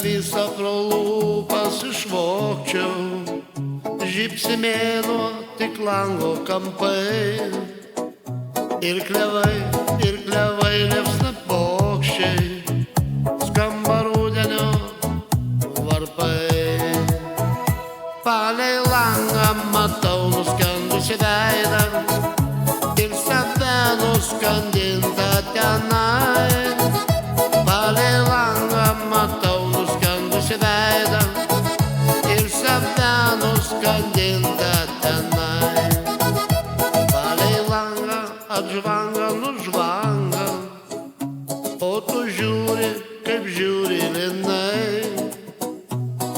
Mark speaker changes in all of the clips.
Speaker 1: Visą pro lūpas išvokčiau, žybsimėlo tik lango kampai. Ir klevai liepsna paukščiai, skamba rudenio varpai. Palei langą matau nuskendusi veidą ir save nuskandintą tenai. Palei langą matau nuskendusi veidą ir save nuskandintą tenai. Palei langą atžvanga, nužvanga, o tu žiūri, kaip žiūri linai.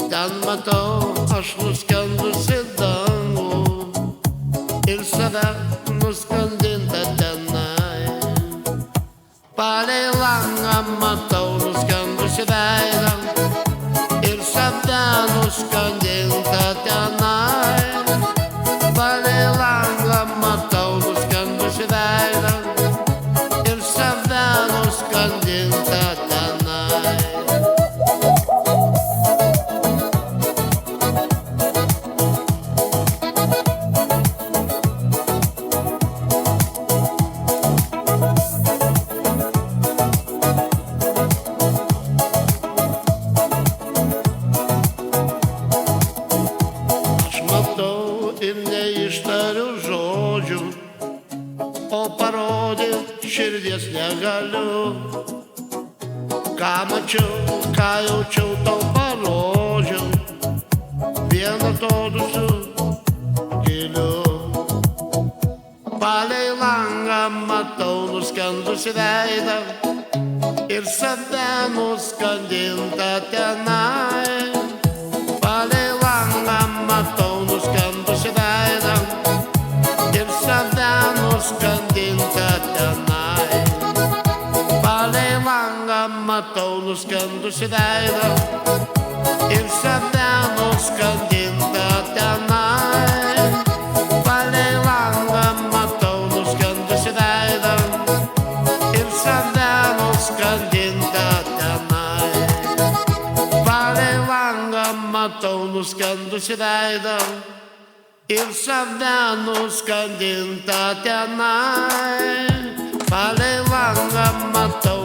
Speaker 1: Ten matau aš nuskendusi dangų ir save nuskandintą tenai. Palei langą matau nuskendusi veidą ir save nuskandintą tenai. Palei langą matau nuskendusi veidą ir save nuskandintą tenai. Ir neištariu žodžių, o parodyt širdies negaliu. Ką mačiau, ką jaučiau, tau parodžiau, vien atodūsiu giliu. Palei langą matau nuskendusi veidą ir save nuskandintą tenai. Palei langą matau nuskendusi veidą ir save nuskandintą tenai. Palei langą matau nuskendusi veidą ir save nuskandintą tenai. Palei langą matau nuskendusi veidą ir save nuskandintą tenai. Palei langą matau nuskendusi veidą ir save nuskandintą tenai. Palei langą matau